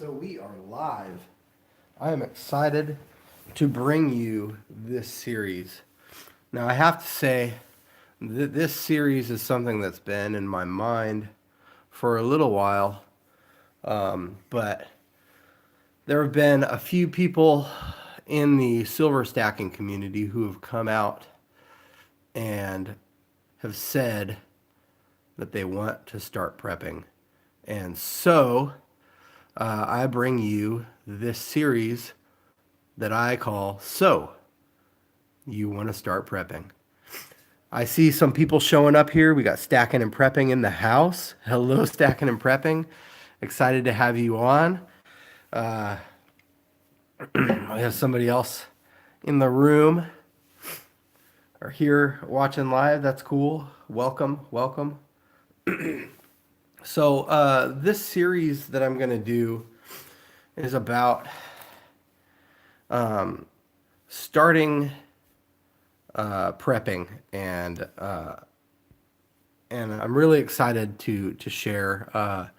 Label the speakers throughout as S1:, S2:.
S1: So we are live. I am excited to bring you this series. Now, I have to say that this series is something that's been in my mind for a little while, but there have been a few people in the silver stacking community who have come out and have said that they want to start prepping. And so I bring you this series that I call So You Want to Start Prepping. I see some people showing up here. We got Stacking and Prepping in the house. Hello, Stacking and Prepping. Excited to have you on. Uh, I have somebody else in the room or here watching live. That's cool. Welcome, welcome. So, this series that I'm going to do is about starting prepping, and I'm really excited to share.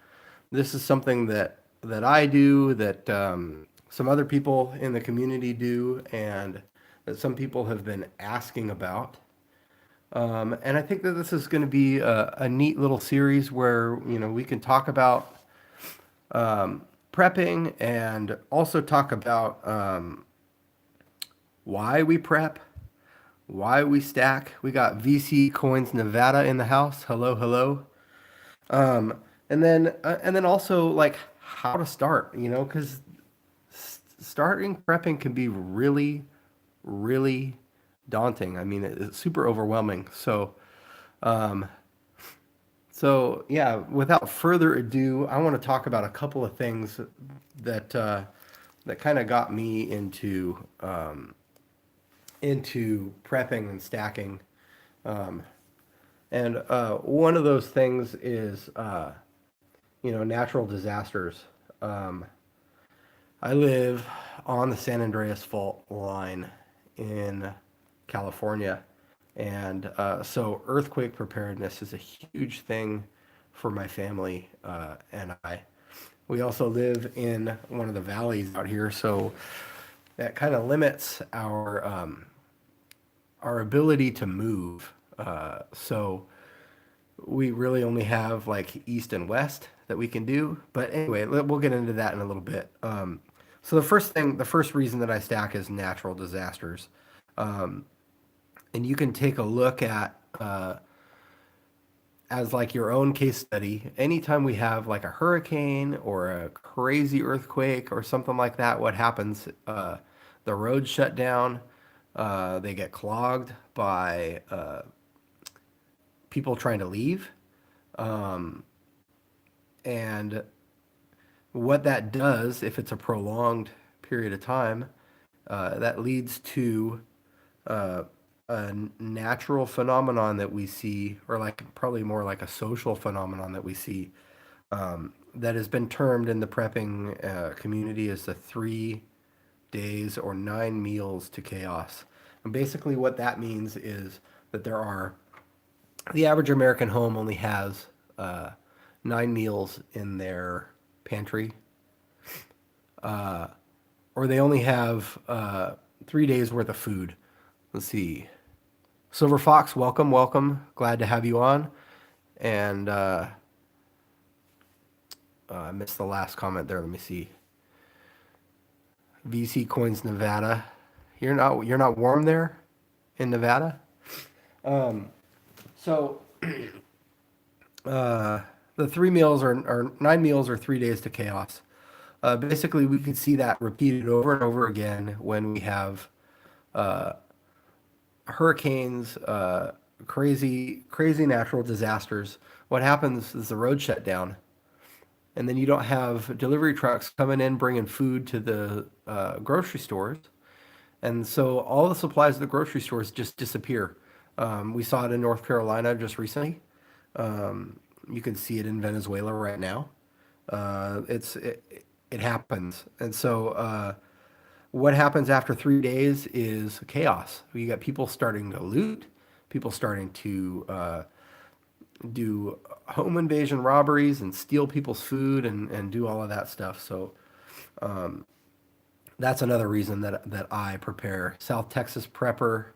S1: This is something that I do, that some other people in the community do, and that some people have been asking about. And I think that this is going to be a neat little series where we can talk about prepping and also talk about why we prep, why we stack. We got VC Coins Nevada in the house. Hello, hello. And then also like how to start, because starting prepping can be really, really daunting. I mean, it's super overwhelming. So yeah, without further ado, I want to talk about a couple of things that kind of got me into prepping and stacking. And one of those things is natural disasters. Um, I live on the San Andreas Fault line in California. And so earthquake preparedness is a huge thing for my family and I. We also live in one of the valleys out here, so that kind of limits our ability to move. So we really only have like east and west that we can do. But anyway, we'll get into that in a little bit. So the first reason that I stack is natural disasters. Um, and you can take a look at as like your own case study. Anytime we have like a hurricane or a crazy earthquake or something like that, what happens? The roads shut down. They get clogged by people trying to leave. Um, and what that does, if it's a prolonged period of time, that leads to uh, a natural phenomenon that we see, or like probably more like a social phenomenon that we see, that has been termed in the prepping community as the 3 days or 9 meals to chaos. And basically, what that means is that the average American home only has 9 meals in their pantry, or they only have 3 days worth of food. Let's see. Silver Fox, welcome, welcome. Glad to have you on. And I missed the last comment there. Let me see. VC Coins Nevada. You're not warm there in Nevada? So the 3 meals or 9 meals or 3 days to chaos. Basically, we can see that repeated over and over again when we have hurricanes, crazy natural disasters. What happens is the road shut down, and then you don't have delivery trucks coming in bringing food to the grocery stores, and so all the supplies at the grocery stores just disappear. We saw it in North Carolina just recently. You can see it in Venezuela right now. It happens, and so what happens after 3 days is chaos. You got people starting to loot, people starting to do home invasion robberies and steal people's food and do all of that stuff. So That's another reason that I prepare. South Texas prepper,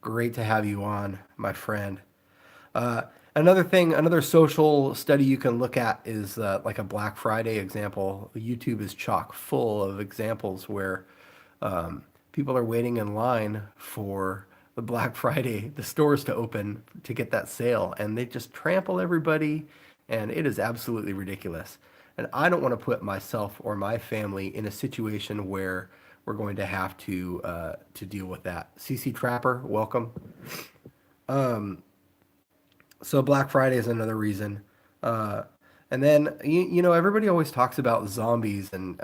S1: great to have you on, my friend. Uh, Another thing, another social study you can look at is like a Black Friday example. YouTube is chock full of examples where people are waiting in line for the Black Friday, the stores to open to get that sale, and they just trample everybody, and it is absolutely ridiculous. And I don't want to put myself or my family in a situation where we're going to deal with that. CC Trapper, welcome. So Black Friday is another reason. Uh, and then everybody always talks about zombies and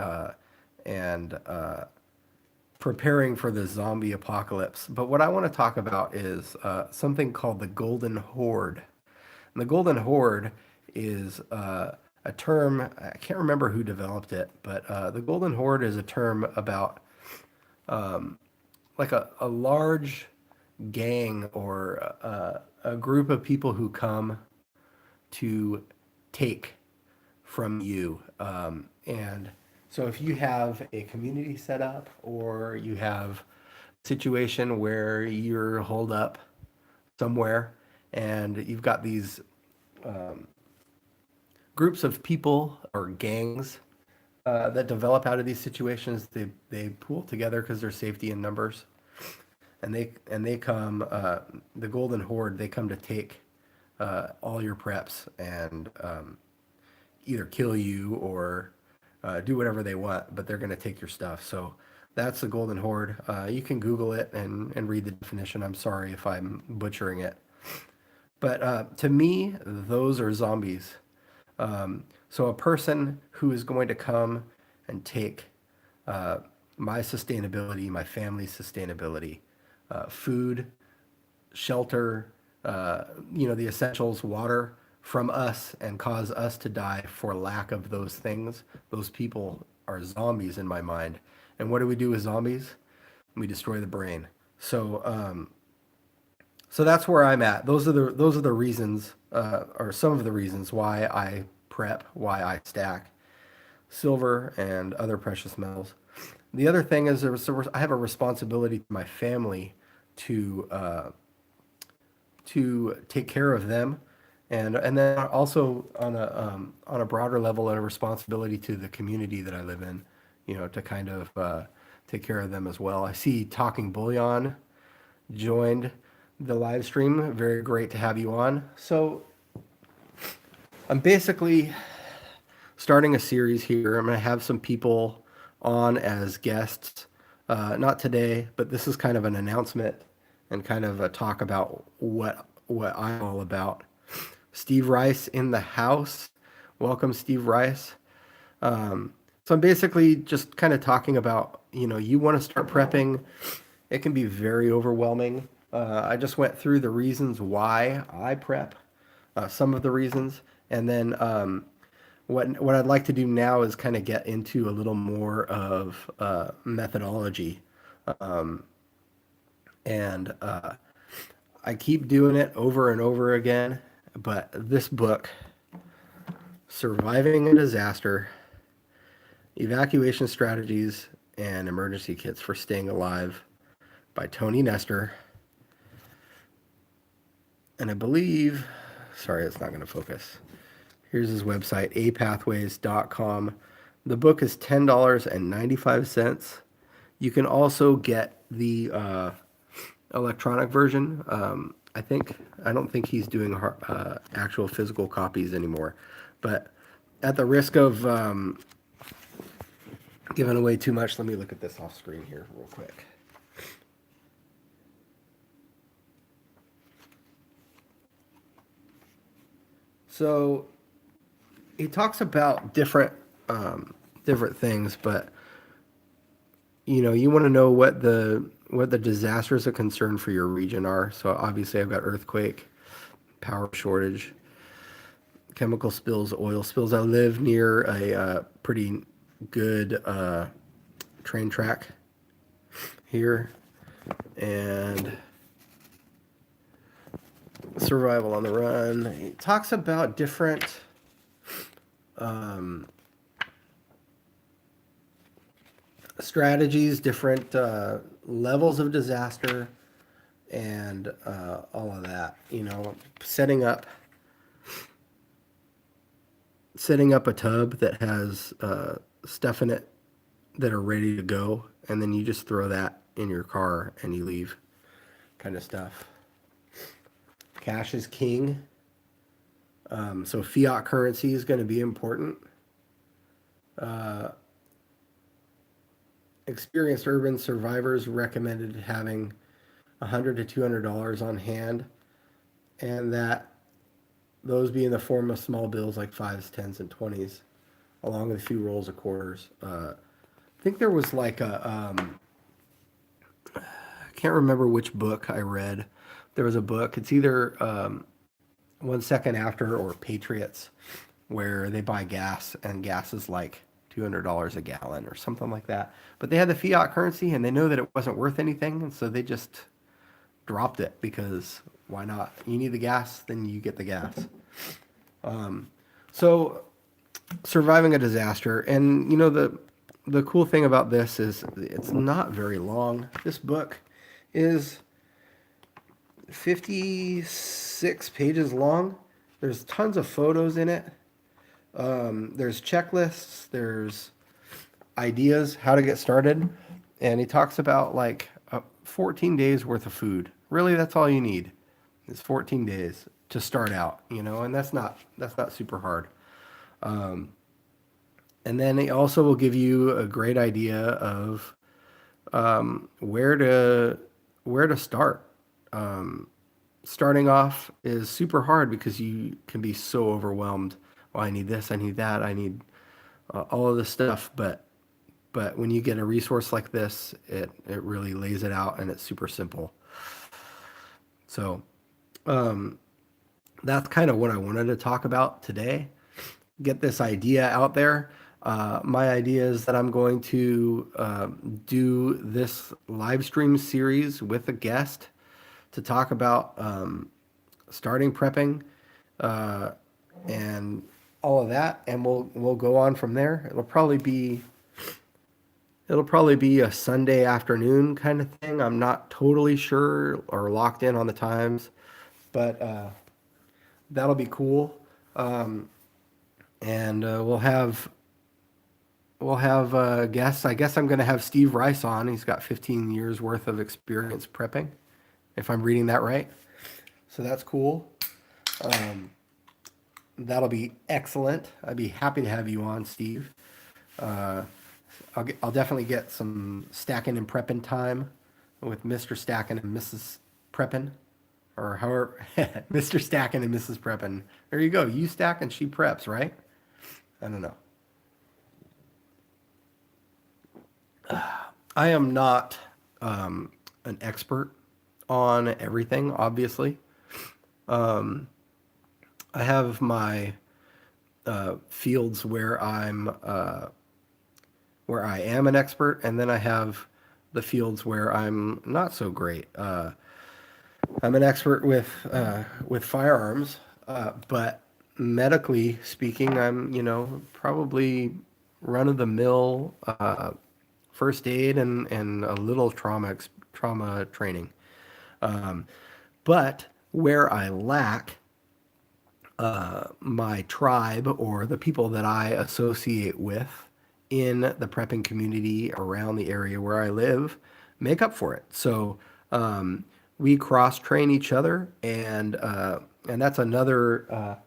S1: preparing for the zombie apocalypse. But what I want to talk about is something called the Golden Horde. And the Golden Horde is a term, I can't remember who developed it, but the Golden Horde is a term about like a large gang or a group of people who come to take from you. And so if you have a community set up or you have a situation where you're holed up somewhere and you've got these groups of people or gangs that develop out of these situations, they pool together because there's safety in numbers, and they come the Golden Horde. They come to take all your preps and either kill you or do whatever they want, but they're going to take your stuff. So that's the Golden Horde. You can Google it and read the definition. I'm sorry if I'm butchering it. But to me, those are zombies. So a person who is going to come and take uh, my sustainability, my family's sustainability, food, shelter, the essentials, water from us and cause us to die for lack of those things, those people are zombies in my mind. And what do we do with zombies? We destroy the brain. So that's where I'm at. Those are the reasons, or some of the reasons why I prep, why I stack silver and other precious metals. The other thing is I have a responsibility to my family to to take care of them, and then also on a broader level, a responsibility to the community that I live in, to kind of take care of them as well. I see Talking Bullion joined the live stream. Very great to have you on. So I'm basically starting a series here. I'm going to have some people on as guests. Not today, but this is kind of an announcement and kind of a talk about what I'm all about. Steve Rice in the house. Welcome, Steve Rice. So I'm basically just kind of talking about, you want to start prepping. It can be very overwhelming. I just went through the reasons why I prep, some of the reasons, and then what I'd like to do now is kind of get into a little more of methodology, and I keep doing it over and over again. But this book, Surviving a Disaster, Evacuation Strategies and Emergency Kits for Staying Alive by Tony Nestor. And I believe, sorry, it's not going to focus. Here's his website, apathways.com. The book is $10.95. You can also get the electronic version. I don't think he's doing actual physical copies anymore. But at the risk of giving away too much, let me look at this off screen here real quick. So he talks about different things, but you want to know what the disasters of concern for your region are. So obviously I've got earthquake, power shortage, chemical spills, oil spills. I live near a pretty good train track here, and survival on the run. He talks about different strategies, different levels of disaster, and all of that. Setting up a tub that has stuff in it that are ready to go, and then you just throw that in your car and you leave, kind of stuff. Cash is king, so fiat currency is going to be important. Uh, Experienced urban survivors recommended having $100 to $200 on hand, and that those be in the form of small bills like fives, tens, and twenties, along with a few rolls of quarters. I think there was like I can't remember which book I read. There was a book. It's either 1 Second After or Patriots, where they buy gas and gas is like $200 a gallon or something like that. But they had the fiat currency and they know that it wasn't worth anything, and so they just dropped it because why not? You need the gas, then you get the gas. So surviving a disaster, and the cool thing about this is it's not very long. This book is 56 pages long. There's tons of photos in it. There's checklists. There's ideas how to get started, and he talks about like 14 days worth of food. Really, that's all you need. It's 14 days to start out, and that's not super hard. And then he also will give you a great idea of where to start. Starting off is super hard because you can be so overwhelmed. Oh, I need this, I need that, I need all of this stuff. But when you get a resource like this, it really lays it out and it's super simple. So that's kind of what I wanted to talk about today. Get this idea out there. My idea is that I'm going to do this live stream series with a guest to talk about starting prepping and all of that, and we'll go on from there. It'll probably be a Sunday afternoon kind of thing. I'm not totally sure or locked in on the times, but that'll be cool. And we'll have guests. I guess I'm going to have Steve Rice on. He's got 15 years worth of experience prepping, if I'm reading that right. So that's cool. That'll be excellent. I'd be happy to have you on, Steve. I'll definitely get some stacking and prepping time with Mr. Stacking and Mrs. Preppin, or however, Mr. Stacking and Mrs. Preppin. There you go. You stack and she preps, right? I don't know. I am not an expert on everything, obviously. I have my fields where I am an expert, and then I have the fields where I'm not so great. I'm an expert with firearms, but medically speaking, I'm probably run of the mill first aid and a little trauma training. But where I lack, my tribe or the people that I associate with in the prepping community around the area where I live make up for it. So we cross train each other, and that's another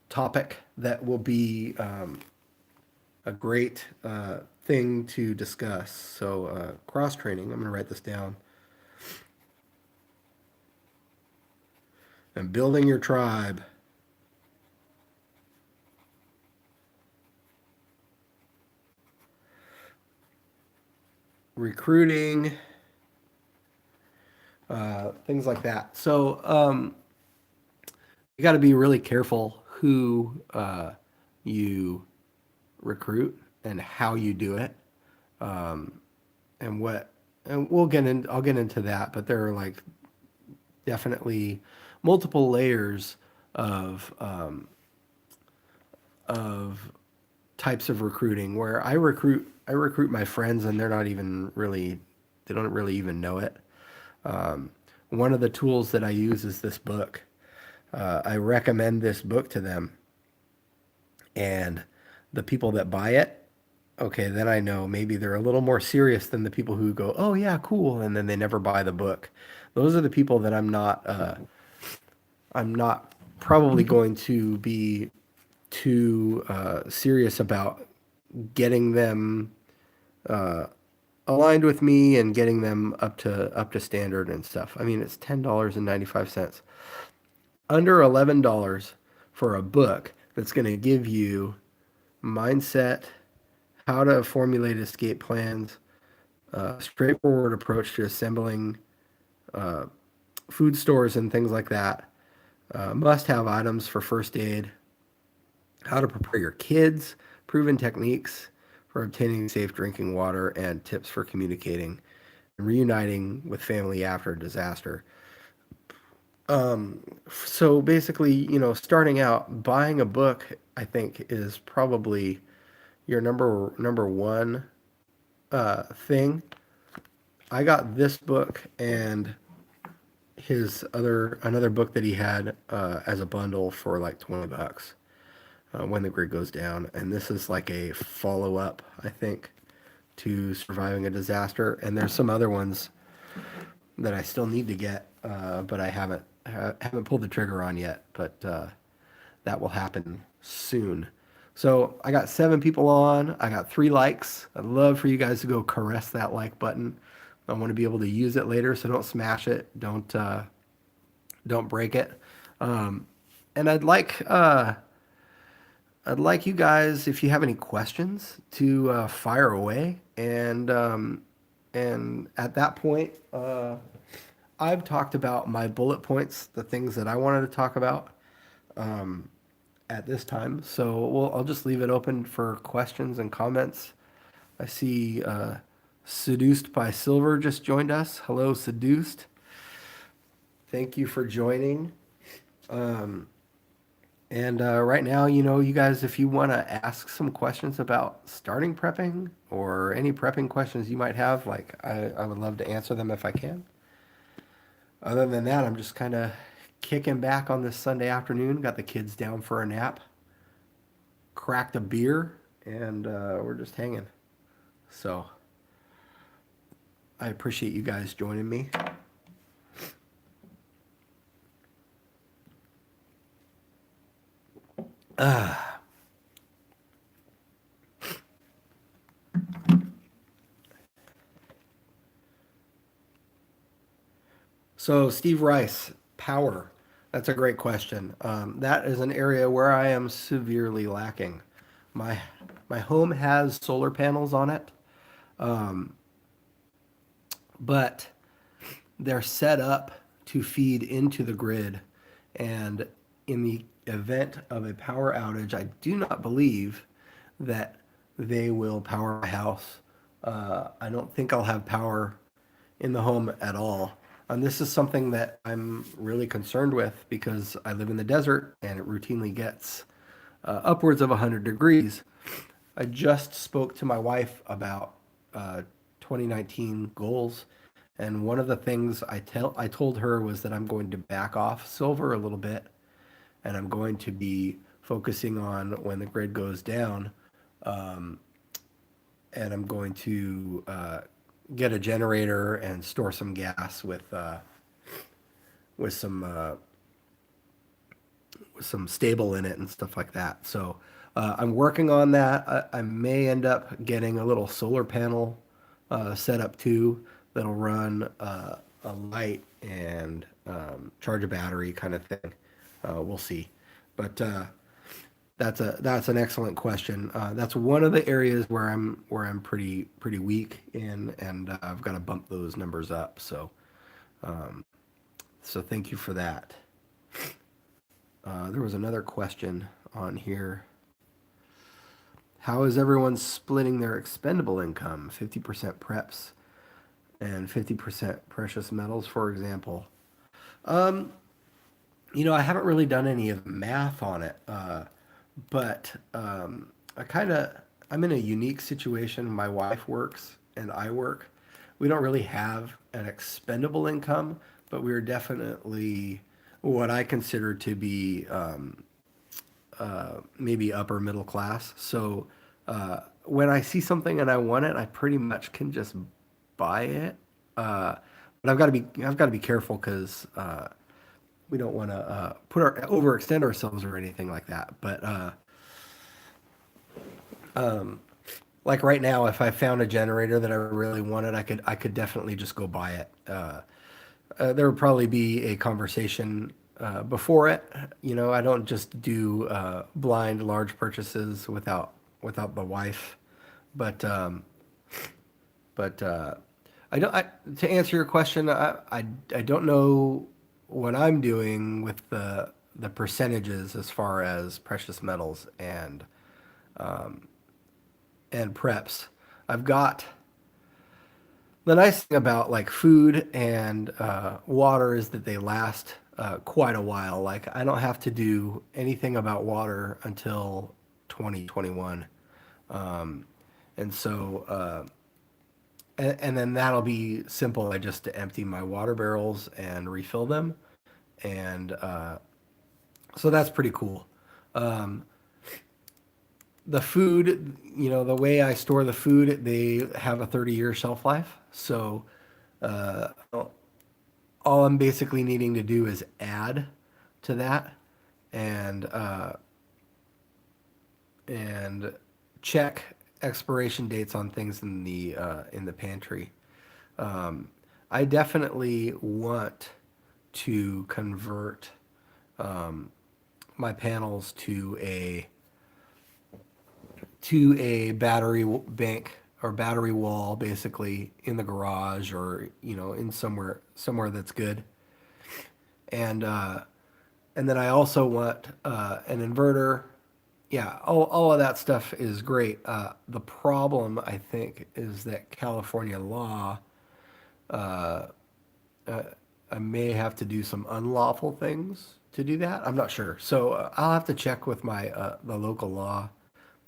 S1: topic that will be a great thing to discuss. So cross training. I'm going to write this down. And building your tribe. Recruiting, things like that. So you got to be really careful who you recruit and how you do it, and what. And I'll get into that, but there are like definitely multiple layers of types of recruiting where I recruit my friends and they're not even really they don't really even know it. Um, One of the tools that I use is this book. I recommend this book to them, and the people that buy it, okay, then I know maybe they're a little more serious than the people who go, "Oh yeah, cool," and then they never buy the book. Those are the people that I'm not probably going to be too serious about getting them aligned with me and getting them up to standard and stuff. I mean, it's $10.95, under $11 for a book that's going to give you mindset, how to formulate escape plans, straightforward approach to assembling food stores and things like that, must-have items for first aid, how to prepare your kids, proven techniques for obtaining safe drinking water, and tips for communicating and reuniting with family after a disaster. So basically, starting out, buying a book, I think, is probably your number one thing. I got this book and his other another book that he had as a bundle for like $20 when the grid goes down, and this is like a follow up, I think, to surviving a disaster. And there's some other ones that I still need to get, but I haven't pulled the trigger on yet. But that will happen soon. So I got 7 people on. I got 3 likes. I'd love for you guys to go caress that like button. I want to be able to use it later, so don't smash it. Don't break it. Um, and I'd like you guys, if you have any questions, to fire away. And at that point, I've talked about my bullet points, the things that I wanted to talk about at this time. So I'll just leave it open for questions and comments. I see Seduced by Silver just joined us. Hello, Seduced. Thank you for joining. And right now, you guys, if you want to ask some questions about starting prepping or any prepping questions you might have, like I would love to answer them if I can. Other than that, I'm just kind of kicking back on this Sunday afternoon. Got the kids down for a nap, cracked a beer, and we're just hanging. So I appreciate you guys joining me. So, Steve Rice, power. That's a great question. That is an area where I am severely lacking. My my home has solar panels on it, but they're set up to feed into the grid. And in the event of a power outage, I do not believe that they will power my house. I don't think I'll have power in the home at all. And this is something that I'm really concerned with because I live in the desert and it routinely gets upwards of 100 degrees. I just spoke to my wife about 2019 goals, and one of the things I told her was that I'm going to back off silver a little bit, and I'm going to be focusing on when the grid goes down, and I'm going to get a generator and store some gas with some stable in it and stuff like that. So I'm working on that. I may end up getting a little solar panel set up too that'll run a light and charge a battery kind of thing. We'll see, but that's an excellent question. That's one of the areas where I'm pretty weak in, and I've got to bump those numbers up. So thank you for that. There was another question on here. How is everyone splitting their expendable income? 50% preps and 50% precious metals, for example. Um, I haven't really done any of the math on it, but I kind of I'm in a unique situation. My wife works and I work. We don't really have an expendable income, but we're definitely what I consider to be maybe upper middle class. So when I see something and I want it, I pretty much can just buy it. Uh, but I've got to be careful because we don't want to overextend ourselves or anything like that. But like right now, if I found a generator that I really wanted, I could definitely just go buy it. There would probably be a conversation before it. You know, I don't just do blind large purchases without the wife. But but I don't. To answer your question, I don't know what I'm doing with the percentages as far as precious metals and preps. I've got the nice thing about like food and water is that they last quite a while. Like I don't have to do anything about water until 2021, and so and then that'll be simple. I just empty my water barrels and refill them, and so that's pretty cool. Um, the food, you know, the way I store the food, they have a 30-year shelf life. So uh, all I'm basically needing to do is add to that and and check expiration dates on things in the pantry. Um, I definitely want to convert my panels to a battery bank or battery wall, basically in the garage or you know in somewhere that's good. And and then I also want an inverter. Yeah, all of that stuff is great. The problem, I think, is that California law, I may have to do some unlawful things to do that. I'm not sure. So I'll have to check with my the local law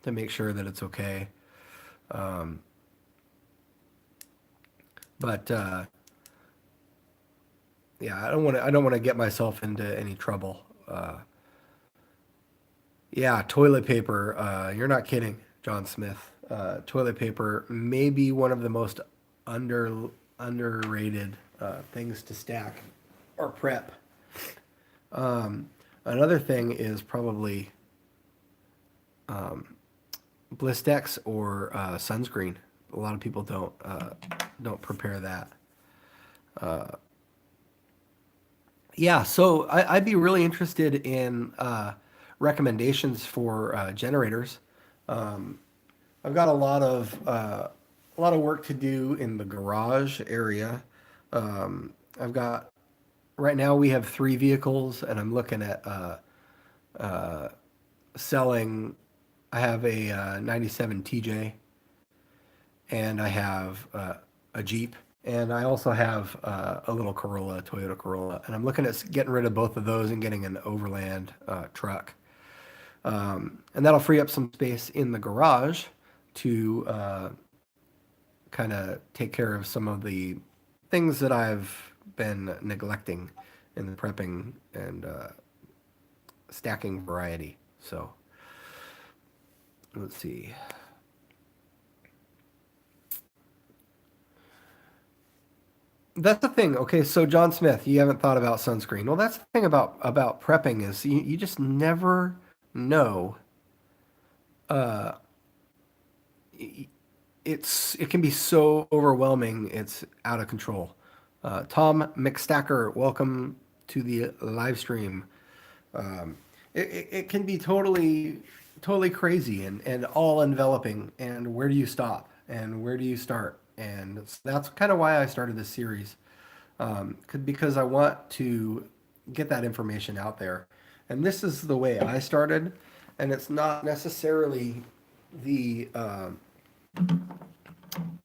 S1: to make sure that it's okay. But yeah, I don't want to get myself into any trouble. Yeah, toilet paper. You're not kidding, John Smith. Toilet paper may be one of the most under underrated things to stack or prep. Another thing is probably Blistex or sunscreen. A lot of people don't prepare that. Yeah, so I'd be really interested in recommendations for generators. I've got a lot of work to do in the garage area. I've got right now we have three vehicles, and I'm looking at selling. I have a 97 TJ, and I have a Jeep, and I also have a little Corolla, Toyota Corolla, and I'm looking at getting rid of both of those and getting an overland truck. And that'll free up some space in the garage to kind of take care of some of the things that I've been neglecting in the prepping and stacking variety. So let's see. That's the thing. Okay, so John Smith, you haven't thought about sunscreen. Well, that's the thing about prepping is you just never know. It can be so overwhelming. It's out of control. Tom McStacker, welcome to the live stream. It can be totally crazy and all enveloping. And where do you stop? And where do you start? And that's kind of why I started this series, because I want to get that information out there. And this is the way I started, and it's not necessarily the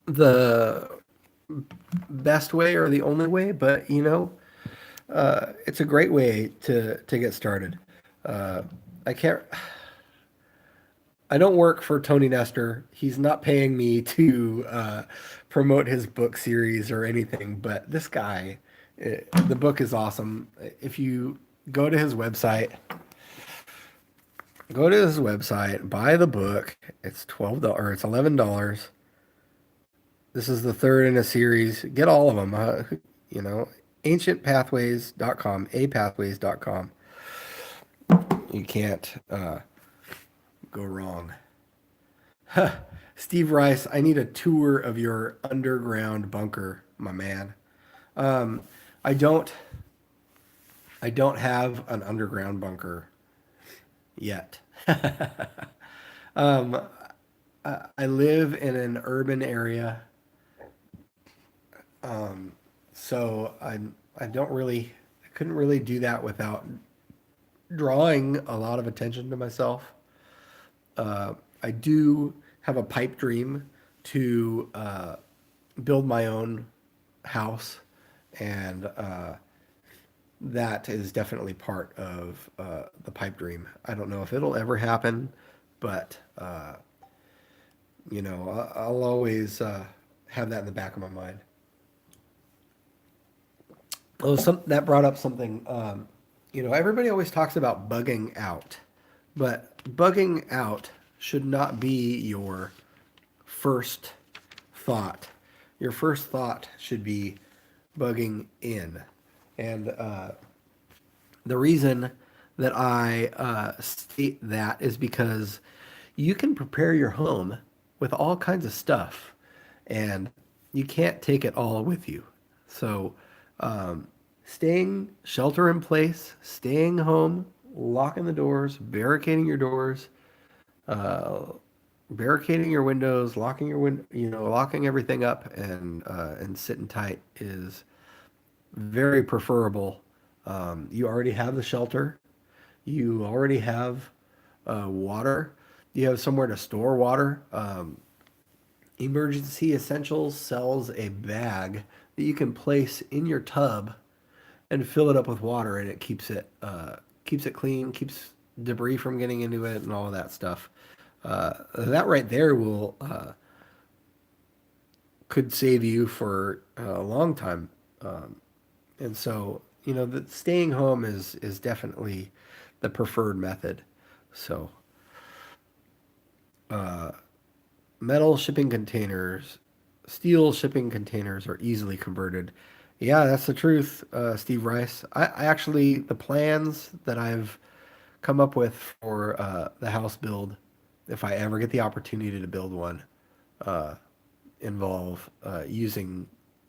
S1: the best way or the only way, but you know, it's a great way to get started. Uh, I can't. I don't work for Tony Nestor. He's not paying me to promote his book series or anything. But this guy, the book is awesome. If you go to his website, buy the book. It's $12 or it's $11. This is the third in a series. Get all of them. You know, ancientpathways.com, apathways.com. You can't go wrong. Steve Rice, I need a tour of your underground bunker, my man. Um, I don't I don't have an underground bunker yet. um, I live in an urban area, so I don't really I couldn't really do that without drawing a lot of attention to myself. I do have a pipe dream to build my own house, and that is definitely part of the pipe dream. I don't know if it'll ever happen, but I'll always have that in the back of my mind. Oh, that brought up something. Everybody always talks about bugging out, but bugging out should not be your first thought. Your first thought should be bugging in. And the reason that I state that is because you can prepare your home with all kinds of stuff, and you can't take it all with you. So, staying shelter in place, staying home, locking the doors, barricading your doors, uh, barricading your windows, locking everything up, and sitting tight is very preferable. You already have the shelter. You already have water. You have somewhere to store water. Emergency Essentials sells a bag that you can place in your tub and fill it up with water, and it keeps it clean, keeps debris from getting into it, and all of that stuff. That right there will could save you for a long time. And so, the staying home is definitely the preferred method. So, metal shipping containers, steel shipping containers are easily converted. Yeah, that's the truth, Steve Rice. I actually, the plans that I've come up with for the house build, if I ever get the opportunity to build one, involve using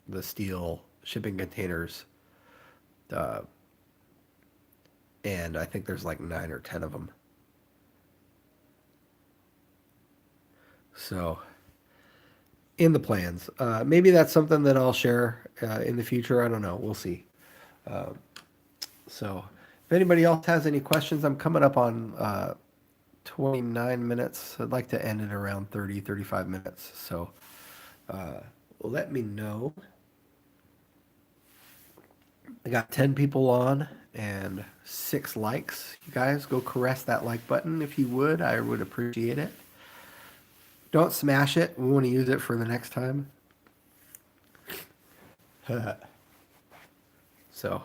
S1: the steel shipping containers. Uh, and I think there's like 9 or 10 of them. So, in the plans, maybe that's something that I'll share in the future. I don't know. We'll see. So, if anybody else has any questions, I'm coming up on 29 minutes. I'd like to end it around 30, 35 minutes. So, let me know. I got 10 people on and 6 likes. You guys go caress that like button if you would. I would appreciate it. Don't smash it. We want to use it for the next time. So,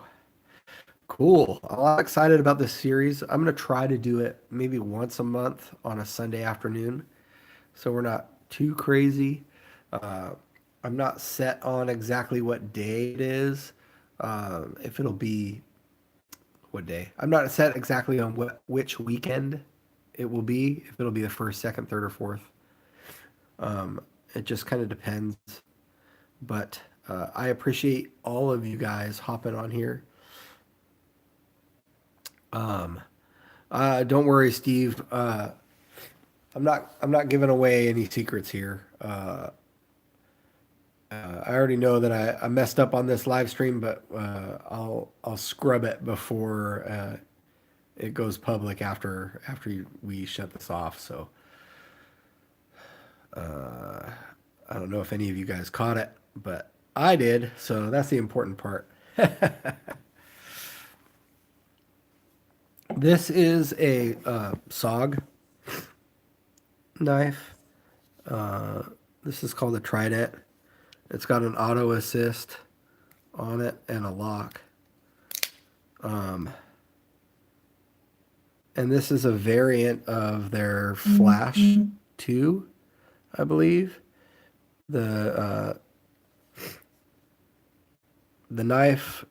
S1: cool. I'm excited about this series. I'm going to try to do it maybe once a month on a Sunday afternoon, so we're not too crazy. Uh, I'm not set on exactly what day it is. If it'll be what day. I'm not set exactly on which weekend it will be. If it'll be the first, second, third, or fourth. It just kind of depends. But I appreciate all of you guys hopping on here. Don't worry, Steve. I'm not giving away any secrets here. I already know that I messed up on this live stream, but I'll scrub it before it goes public after we shut this off. So I don't know if any of you guys caught it, but I did. So that's the important part. This is a SOG. knife. Uh, this is called a Trident. It's got an auto assist on it and a lock. And this is a variant of their Flash 2, I believe. The the knife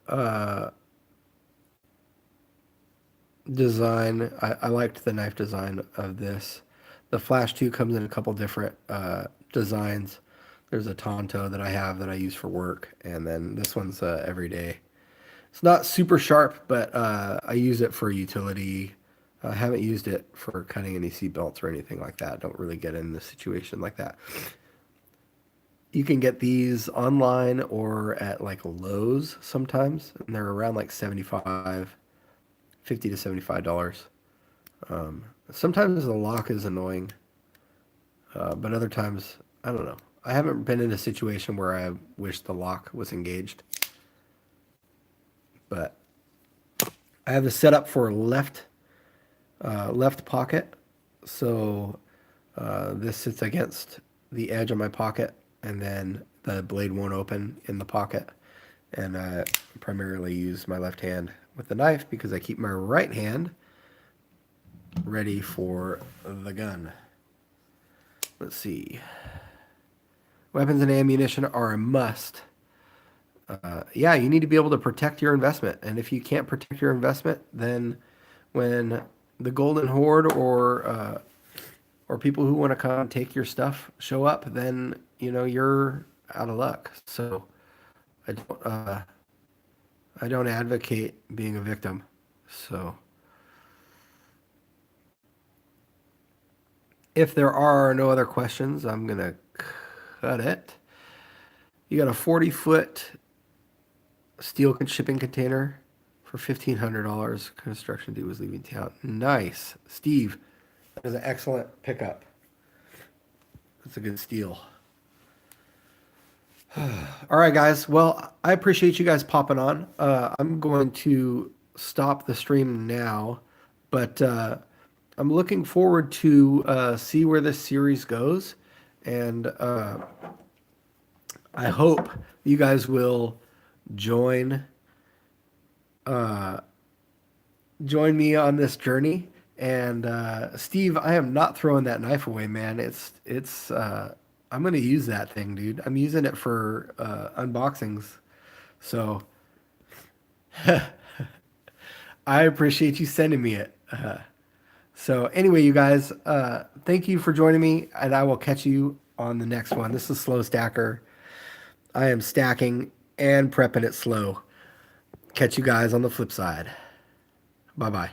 S1: design, I liked the knife design of this. The Flash 2 comes in a couple different designs. There's a Tonto that I have that I use for work, and then this one's everyday. It's not super sharp, but I use it for utility. I haven't used it for cutting any seat belts or anything like that. Don't really get in the situation like that. You can get these online or at like Lowe's sometimes, and they're around like 75, 50 to $75. Sometimes the lock is annoying, but other times, I don't know. I haven't been in a situation where I wish the lock was engaged, but I have the setup for left pocket, so this sits against the edge of my pocket, and then the blade won't open in the pocket. And I primarily use my left hand with the knife because I keep my right hand ready for the gun. Let's see. Weapons and ammunition are a must. Yeah, you need to be able to protect your investment. And if you can't protect your investment, then when the Golden Horde or people who want to come take your stuff show up, then you're out of luck. So I don't advocate being a victim. So if there are no other questions, I'm gonna cut it. You got a 40-foot steel shipping container for $1,500. Construction dude was leaving town. Nice, Steve. That is an excellent pickup. That's a good steal. All right, guys. Well, I appreciate you guys popping on. I'm going to stop the stream now, but I'm looking forward to see where this series goes, and I hope you guys will join join me on this journey. And Steve, I am not throwing that knife away, man. It's I'm gonna use that thing, dude. I'm using it for unboxings. So I appreciate you sending me it. So anyway, you guys, thank you for joining me, and I will catch you on the next one. This is Slow Stacker. I am stacking and prepping it slow. Catch you guys on the flip side. Bye bye.